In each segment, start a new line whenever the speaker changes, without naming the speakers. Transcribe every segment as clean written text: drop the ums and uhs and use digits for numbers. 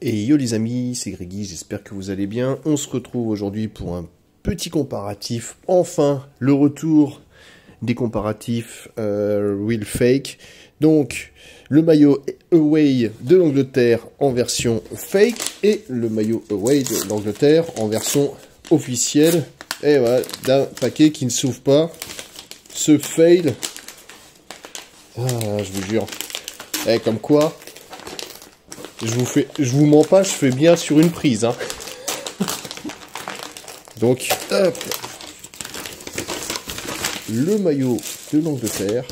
Et yo les amis, c'est Grégy, j'espère que vous allez bien. On se retrouve aujourd'hui pour un petit comparatif. Enfin, le retour des comparatifs real fake. Donc, le maillot away de l'Angleterre en version fake et le maillot away de l'Angleterre en version officielle. Et voilà, d'un paquet qui ne s'ouvre pas. Ce fail. Ah, je vous jure. Et comme quoi... Je vous mens pas, je fais bien sur une prise, hein. Donc, hop, le maillot de l'Angleterre.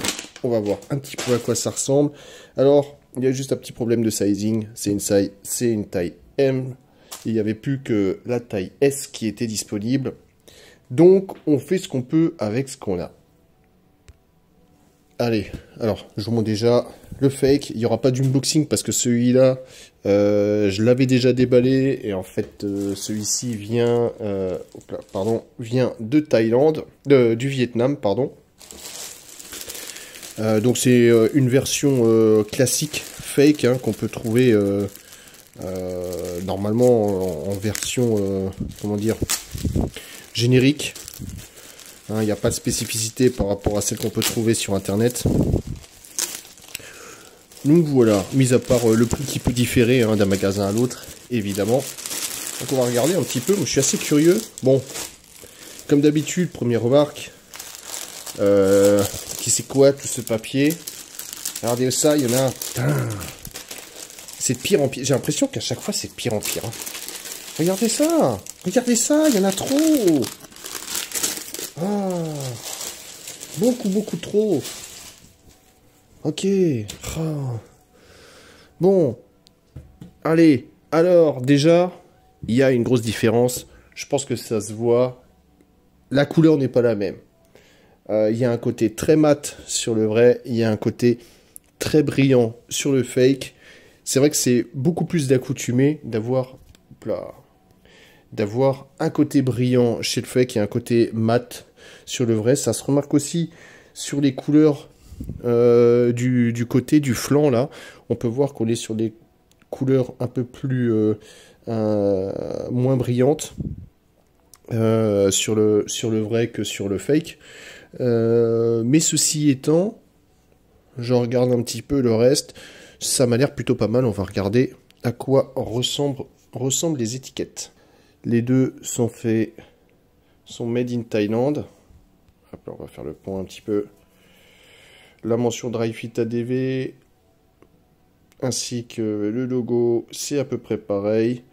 On va voir un petit peu à quoi ça ressemble. Alors, il y a juste un petit problème de sizing. C'est une taille M. Il n'y avait plus que la taille S qui était disponible. Donc, on fait ce qu'on peut avec ce qu'on a. Allez, alors, je vous montre déjà le fake. Il n'y aura pas d'unboxing parce que celui-là, je l'avais déjà déballé. Et en fait, celui-ci vient, vient de Thaïlande, du Vietnam, pardon. Donc c'est une version classique, fake, hein, qu'on peut trouver normalement en version, comment dire, générique. Il n'y a pas de spécificité par rapport à celle qu'on peut trouver sur internet. Donc voilà, mis à part le prix qui peut différer d'un magasin à l'autre, évidemment. Donc on va regarder un petit peu, moi je suis assez curieux. Bon, comme d'habitude, première remarque. Qui c'est quoi tout ce papier? Regardez ça, il y en a... C'est de pire en pire, j'ai l'impression qu'à chaque fois c'est de pire en pire. Hein. Regardez ça, il y en a trop. Ah, beaucoup trop. Ok. Oh. Bon. Allez. Alors, déjà, il y a une grosse différence. Je pense que ça se voit. La couleur n'est pas la même. Il y a un côté très mat sur le vrai. Il y a un côté très brillant sur le fake. C'est vrai que c'est beaucoup plus d'accoutumé d'avoir un côté brillant chez le fake et un côté mat sur le vrai. Ça se remarque aussi sur les couleurs du côté du flanc là. On peut voir qu'on est sur des couleurs un peu plus moins brillantes sur le vrai que sur le fake. Mais ceci étant, je regarde un petit peu le reste. Ça m'a l'air plutôt pas mal. On va regarder à quoi ressemblent les étiquettes. Les deux sont made in Thailand. Hop là, on va faire le point un petit peu. La mention Dry Fit ADV ainsi que le logo, c'est à peu près pareil.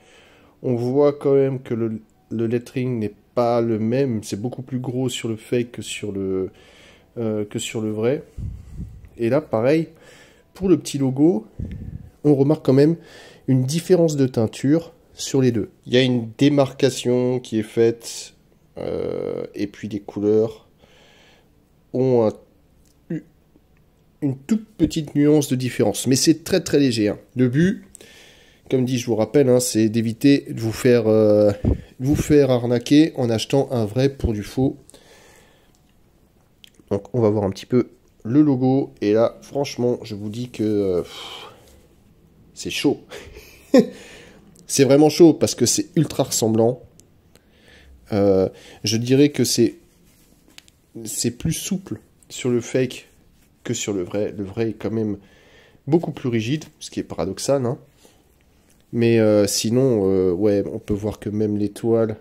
On voit quand même que le lettering n'est pas le même. C'est beaucoup plus gros sur le fake que sur le vrai. Et là, pareil, pour le petit logo, on remarque quand même une différence de teinture sur les deux. Il y a une démarcation qui est faite et puis les couleurs ont une toute petite nuance de différence. Mais c'est très léger. Hein. Le but, comme dit, je vous rappelle, hein, c'est d'éviter de vous faire arnaquer en achetant un vrai pour du faux. Donc on va voir un petit peu le logo. Et là, franchement, je vous dis que c'est chaud. C'est vraiment chaud parce que c'est ultra ressemblant. Je dirais que c'est plus souple sur le fake que sur le vrai. Le vrai est quand même beaucoup plus rigide, ce qui est paradoxal. Hein. Mais sinon, ouais, on peut voir que même l'étoile,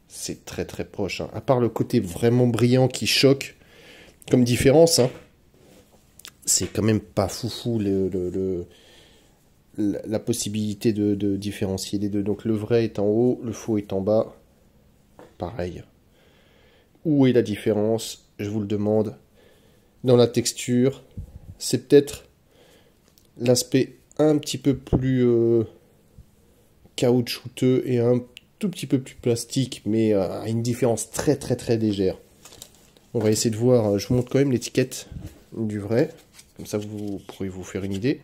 c'est très proche. Hein. À part le côté vraiment brillant qui choque comme différence, hein, c'est quand même pas foufou la possibilité de différencier les deux. Donc le vrai est en haut, le faux est en bas. Pareil. Où est la différence? Je vous le demande. Dans la texture, c'est peut-être l'aspect un petit peu plus caoutchouteux et un tout petit peu plus plastique, mais une différence très légère. On va essayer de voir. Je vous montre quand même l'étiquette du vrai. Comme ça, vous pourrez vous faire une idée.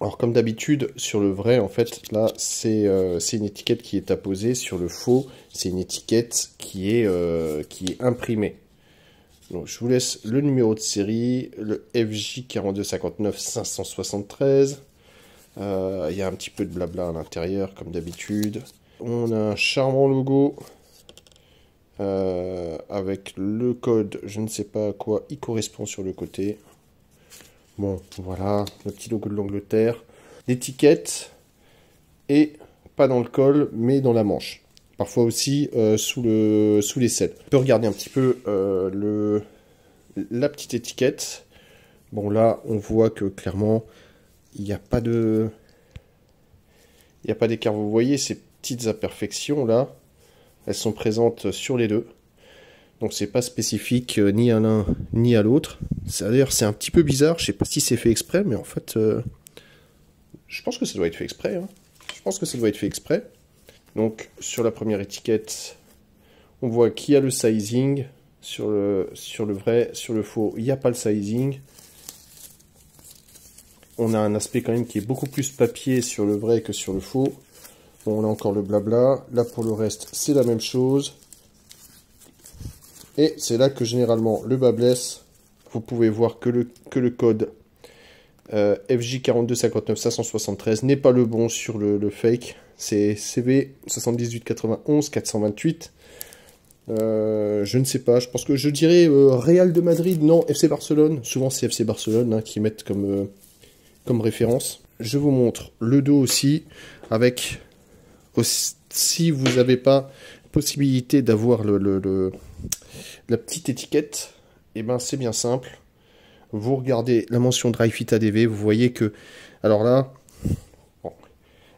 Alors comme d'habitude sur le vrai, en fait là c'est une étiquette qui est apposée. Sur le faux, c'est une étiquette qui est imprimée. Donc je vous laisse le numéro de série, le FJ 4259 573. Il y a un petit peu de blabla à l'intérieur, comme d'habitude. On a un charmant logo avec le code, je ne sais pas à quoi il correspond sur le côté. Bon, voilà, le petit logo de l'Angleterre. L'étiquette est pas dans le col, mais dans la manche. Parfois aussi sous les selles. On peut regarder un petit peu la petite étiquette. Bon, là, on voit que clairement, il n'y a pas de... Il n'y a pas d'écart. Vous voyez ces petites imperfections là, elles sont présentes sur les deux. Donc c'est pas spécifique ni à l'un ni à l'autre. D'ailleurs c'est un petit peu bizarre, je sais pas si c'est fait exprès, mais en fait je pense que ça doit être fait exprès. Hein. Je pense que ça doit être fait exprès. Donc sur la première étiquette, on voit qu'il y a le sizing. Sur le vrai, sur le faux, il n'y a pas le sizing. On a un aspect quand même qui est beaucoup plus papier sur le vrai que sur le faux. Bon, on a encore le blabla. Là, pour le reste, c'est la même chose. Et c'est là que généralement le bas blesse. Vous pouvez voir que le code FJ 4259 573 n'est pas le bon sur le fake. C'est CV 7891 428. Je ne sais pas. Je pense que je dirais Real de Madrid. Non, FC Barcelone. Souvent, c'est FC Barcelone hein, qui mettent comme référence. Je vous montre le dos aussi, avec si vous n'avez pas possibilité d'avoir la petite étiquette, et ben c'est bien simple. Vous regardez la mention Dry Fit ADV, vous voyez que, alors là, bon,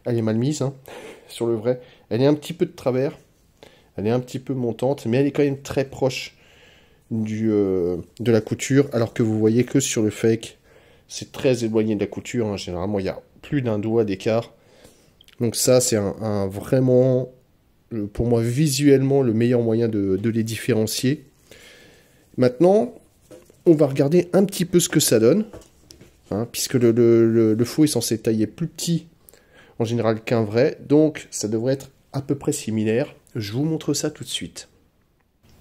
elle est mal mise, hein, sur le vrai, elle est un petit peu de travers, elle est un petit peu montante, mais elle est quand même très proche de la couture, alors que vous voyez que sur le fake, c'est très éloigné de la couture, hein. Généralement il y a plus d'un doigt d'écart. Donc ça c'est vraiment, pour moi visuellement, le meilleur moyen de les différencier. Maintenant, on va regarder un petit peu ce que ça donne, hein, puisque le faux est censé tailler plus petit en général qu'un vrai, donc ça devrait être à peu près similaire. Je vous montre ça tout de suite.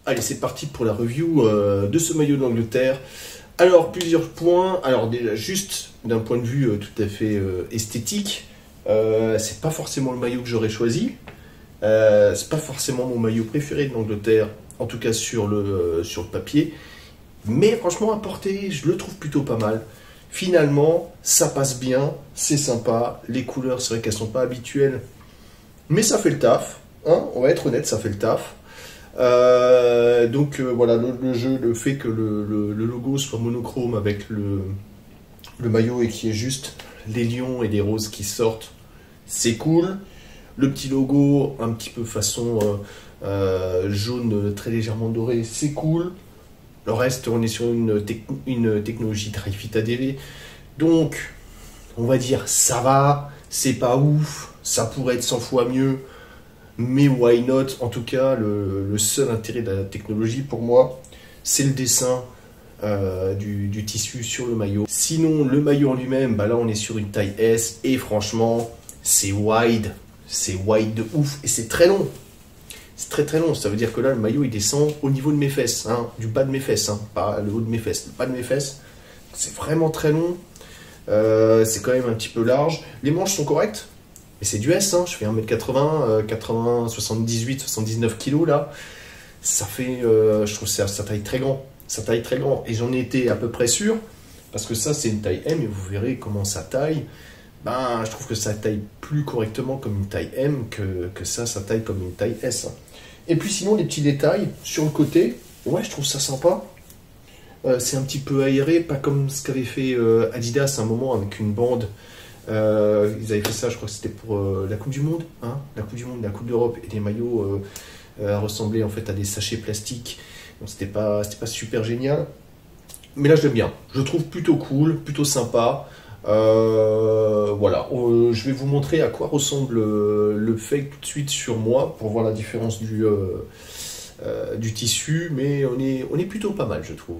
Allez, c'est parti pour la review de ce maillot d'Angleterre. Alors, plusieurs points. Alors, déjà, juste d'un point de vue tout à fait esthétique, c'est pas forcément le maillot que j'aurais choisi. C'est pas forcément mon maillot préféré de l'Angleterre, en tout cas sur le papier. Mais franchement, à porter, je le trouve plutôt pas mal. Finalement, ça passe bien, c'est sympa. Les couleurs, c'est vrai qu'elles sont pas habituelles, mais ça fait le taf. Hein, on va être honnête, ça fait le taf. Donc voilà, le jeu, le fait que le logo soit monochrome avec le maillot et qu'il y ait juste les lions et les roses qui sortent, c'est cool. Le petit logo un petit peu façon jaune très légèrement doré, c'est cool. Le reste, on est sur une technologie Dry Fit ADV, donc on va dire ça va, c'est pas ouf, ça pourrait être 100 fois mieux. Mais why not? En tout cas, le seul intérêt de la technologie pour moi, c'est le dessin du tissu sur le maillot. Sinon, le maillot en lui-même, bah là on est sur une taille S et franchement, c'est wide de ouf et c'est très long. C'est très très long, ça veut dire que là le maillot il descend au niveau de mes fesses, hein, du bas de mes fesses, hein, pas le haut de mes fesses, le bas de mes fesses. C'est vraiment très long, c'est quand même un petit peu large. Les manches sont correctes. Et c'est du S, hein, je fais 1m80, 80, 78, 79 kg là. Ça fait, je trouve que ça taille très grand. Ça taille très grand. Et j'en étais à peu près sûr, parce que ça c'est une taille M, et vous verrez comment ça taille. Ben, je trouve que ça taille plus correctement comme une taille M que ça taille comme une taille S. Et puis sinon, les petits détails sur le côté, ouais, je trouve ça sympa. C'est un petit peu aéré, pas comme ce qu'avait fait Adidas à un moment avec une bande. Ils avaient fait ça, je crois que c'était pour la Coupe du Monde, hein, la Coupe du Monde, la Coupe d'Europe, et les maillots ressemblaient en fait à des sachets plastiques. Donc c'était pas super génial. Mais là je l'aime bien, je le trouve plutôt cool, plutôt sympa. Voilà, je vais vous montrer à quoi ressemble le fake tout de suite sur moi pour voir la différence du tissu, mais on est plutôt pas mal, je trouve.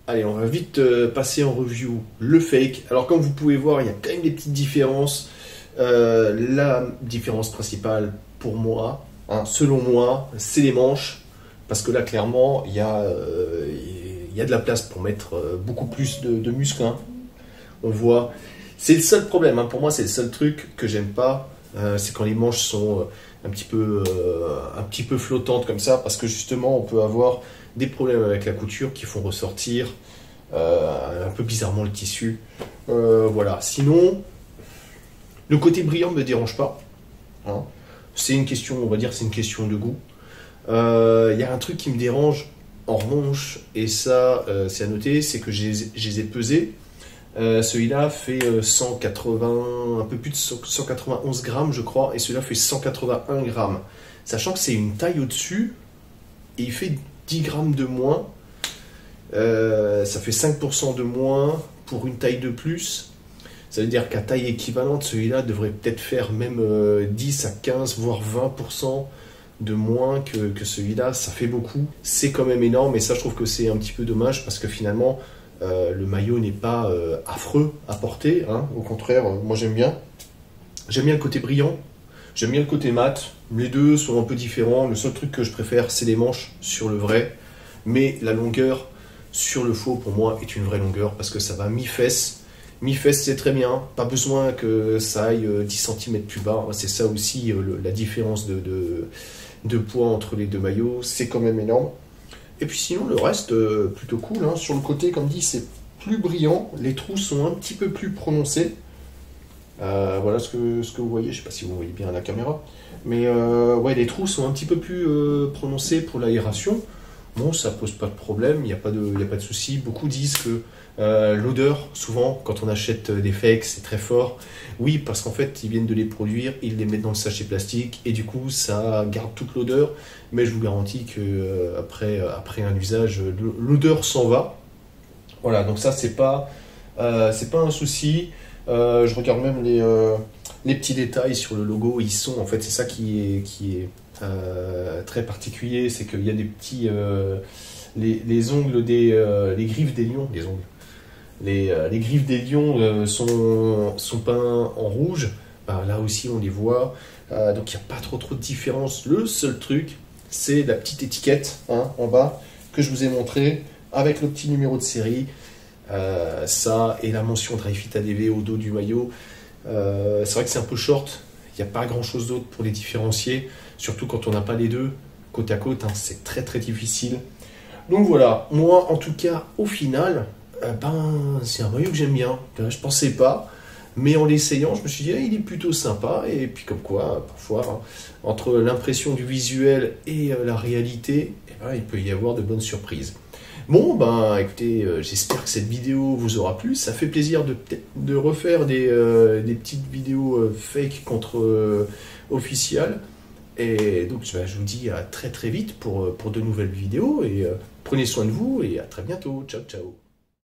Allez, on va vite passer en review le fake. Alors comme vous pouvez voir, il y a quand même des petites différences. La différence principale pour moi, hein, selon moi, c'est les manches. Parce que là, clairement, il y a de la place pour mettre beaucoup plus de muscles. Hein. On voit, C'est le seul problème, hein. Pour moi c'est le seul truc que j'aime pas, c'est quand les manches sont un petit peu flottantes comme ça, parce que justement on peut avoir des problèmes avec la couture qui font ressortir un peu bizarrement le tissu. Voilà, sinon le côté brillant ne me dérange pas, hein. C'est une question, on va dire, c'est une question de goût. Il y a un truc qui me dérange en revanche, et ça c'est à noter, c'est que je les ai pesés. Celui-là fait 180, un peu plus de 191 grammes je crois, et celui-là fait 181 grammes. Sachant que c'est une taille au-dessus, et il fait 10 grammes de moins. Ça fait 5% de moins pour une taille de plus. Ça veut dire qu'à taille équivalente, celui-là devrait peut-être faire même 10 à 15, voire 20% de moins que celui-là. Ça fait beaucoup. C'est quand même énorme, et ça je trouve que c'est un petit peu dommage, parce que finalement, le maillot n'est pas affreux à porter, hein. Au contraire, moi j'aime bien. J'aime bien le côté brillant, j'aime bien le côté mat. Les deux sont un peu différents. Le seul truc que je préfère, c'est les manches sur le vrai. Mais la longueur sur le faux, pour moi, est une vraie longueur, parce que ça va mi-fesse. Mi-fesse, c'est très bien. Pas besoin que ça aille 10 cm plus bas. C'est ça aussi la différence de poids entre les deux maillots. C'est quand même énorme. Et puis sinon, le reste, plutôt cool, hein. Sur le côté, comme dit, c'est plus brillant. Les trous sont un petit peu plus prononcés. Voilà ce que vous voyez. Je ne sais pas si vous voyez bien à la caméra. Mais ouais, les trous sont un petit peu plus prononcés pour l'aération. Bon, ça pose pas de problème, il n'y a pas de souci. Beaucoup disent que l'odeur, souvent, quand on achète des fakes, c'est très fort. Oui, parce qu'en fait, ils viennent de les produire, ils les mettent dans le sachet plastique, et du coup, ça garde toute l'odeur. Mais je vous garantis que après un usage, l'odeur s'en va. Voilà, donc ça, c'est pas un souci. Je regarde même les petits détails sur le logo. Ils sont, en fait, c'est ça qui est très particulier, c'est qu'il y a des petits les ongles les griffes des lions, les griffes des lions sont peints en rouge. Là aussi on les voit, donc il n'y a pas trop de différence. Le seul truc, c'est la petite étiquette, hein, en bas que je vous ai montré avec le petit numéro de série, ça, et la mention Dry Fit ADV au dos du maillot. C'est vrai que c'est un peu short, il n'y a pas grand chose d'autre pour les différencier, surtout quand on n'a pas les deux côte à côte, hein, c'est très difficile. Donc voilà, moi en tout cas au final, c'est un maillot que j'aime bien. Je pensais pas, mais en l'essayant je me suis dit il est plutôt sympa. Et puis comme quoi parfois, hein, entre l'impression du visuel et la réalité, il peut y avoir de bonnes surprises. Bon, écoutez, j'espère que cette vidéo vous aura plu. Ça fait plaisir de refaire des petites vidéos fake contre officielles. Et donc, je vous dis à très vite pour de nouvelles vidéos. Et prenez soin de vous et à très bientôt. Ciao, ciao.